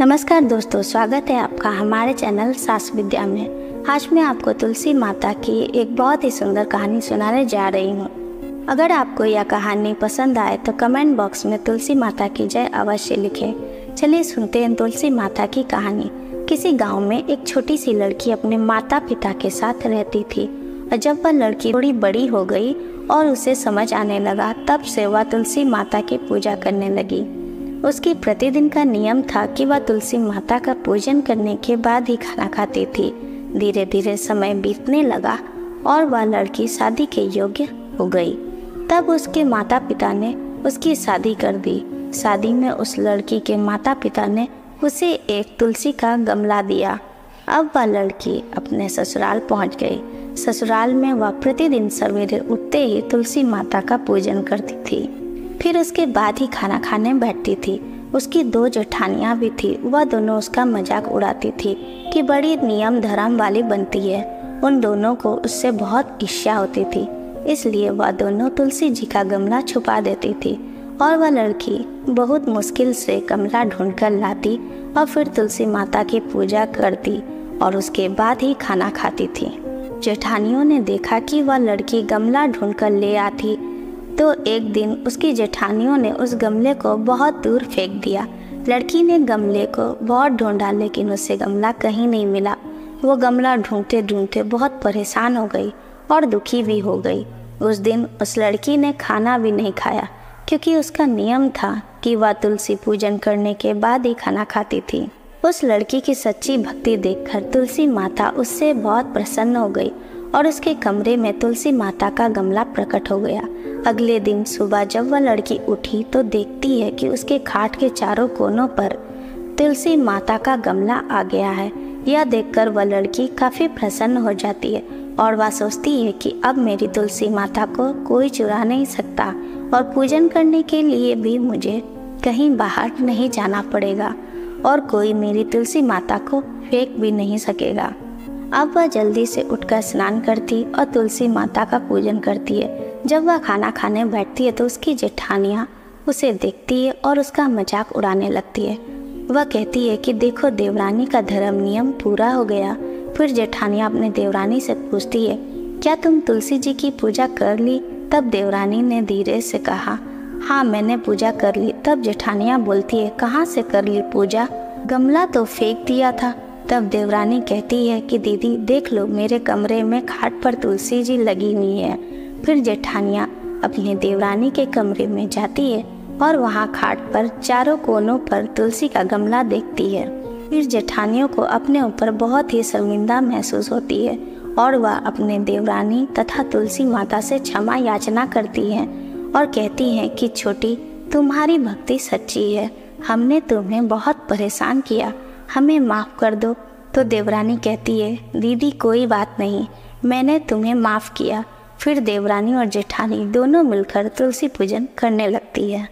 नमस्कार दोस्तों, स्वागत है आपका हमारे चैनल सास विद्या में। आज मैं आपको तुलसी माता की एक बहुत ही सुंदर कहानी सुनाने जा रही हूँ। अगर आपको यह कहानी पसंद आए तो कमेंट बॉक्स में तुलसी माता की जय अवश्य लिखें। चलिए सुनते हैं तुलसी माता की कहानी। किसी गाँव में एक छोटी सी लड़की अपने माता पिता के साथ रहती थी और जब वह लड़की थोड़ी बड़ी हो गई और उसे समझ आने लगा, तब से वह तुलसी माता की पूजा करने लगी। उसकी प्रतिदिन का नियम था कि वह तुलसी माता का पूजन करने के बाद ही खाना खाती थी। धीरे धीरे समय बीतने लगा और वह लड़की शादी के योग्य हो गई। तब उसके माता पिता ने उसकी शादी कर दी। शादी में उस लड़की के माता पिता ने उसे एक तुलसी का गमला दिया। अब वह लड़की अपने ससुराल पहुंच गई। ससुराल में वह प्रतिदिन सवेरे उठते ही तुलसी माता का पूजन करती थी। फिर उसके बाद ही खाना खाने बैठती थी। उसकी दो जेठानियाँ भी थी। वह दोनों उसका मजाक उड़ाती थी कि बड़ी नियम धर्म वाली बनती है। उन दोनों को उससे बहुत ईर्ष्या होती थी, इसलिए वह दोनों तुलसी जी का गमला छुपा देती थी और वह लड़की बहुत मुश्किल से गमला ढूंढकर लाती और फिर तुलसी माता की पूजा करती और उसके बाद ही खाना खाती थी। जेठानियों ने देखा कि वह लड़की गमला ढूंढकर ले आती तो एक दिन उसकी जेठानियों ने उस गमले को बहुत दूर फेंक दिया। लड़की ने गमले को बहुत ढूंढा लेकिन उसे गमला कहीं नहीं मिला। वो गमला ढूंढते ढूंढते बहुत परेशान हो गई और दुखी भी हो गई। उस दिन उस लड़की ने खाना भी नहीं खाया क्योंकि उसका नियम था कि वह तुलसी पूजन करने के बाद ही खाना खाती थी। उस लड़की की सच्ची भक्ति देखकर तुलसी माता उससे बहुत प्रसन्न हो गई और उसके कमरे में तुलसी माता का गमला प्रकट हो गया। अगले दिन सुबह जब वह लड़की उठी तो देखती है कि उसके खाट के चारों कोनों पर तुलसी माता का गमला आ गया है। यह देखकर वह लड़की काफ़ी प्रसन्न हो जाती है और वह सोचती है कि अब मेरी तुलसी माता को कोई चुरा नहीं सकता और पूजन करने के लिए भी मुझे कहीं बाहर नहीं जाना पड़ेगा और कोई मेरी तुलसी माता को फेंक भी नहीं सकेगा। अब वह जल्दी से उठकर स्नान करती और तुलसी माता का पूजन करती है। जब वह खाना खाने बैठती है तो उसकी जेठानियाँ उसे देखती है और उसका मजाक उड़ाने लगती है। वह कहती है कि देखो, देवरानी का धर्म नियम पूरा हो गया। फिर जेठानियाँ अपने देवरानी से पूछती है, क्या तुम तुलसी जी की पूजा कर ली? तब देवरानी ने धीरे से कहा, हाँ मैंने पूजा कर ली। तब जेठानियाँ बोलती है, कहाँ से कर ली पूजा? गमला तो फेंक दिया था। तब देवरानी कहती है कि दीदी देख लो, मेरे कमरे में खाट पर तुलसी जी लगी हुई है। फिर जेठानियाँ अपने देवरानी के कमरे में जाती है और वहाँ खाट पर चारों कोनों पर तुलसी का गमला देखती है। फिर जेठानियों को अपने ऊपर बहुत ही शर्मिंदा महसूस होती है और वह अपने देवरानी तथा तुलसी माता से क्षमा याचना करती हैं और कहती हैं कि छोटी, तुम्हारी भक्ति सच्ची है, हमने तुम्हें बहुत परेशान किया, हमें माफ़ कर दो। तो देवरानी कहती है, दीदी कोई बात नहीं, मैंने तुम्हें माफ़ किया। फिर देवरानी और जेठानी दोनों मिलकर तुलसी पूजन करने लगती है।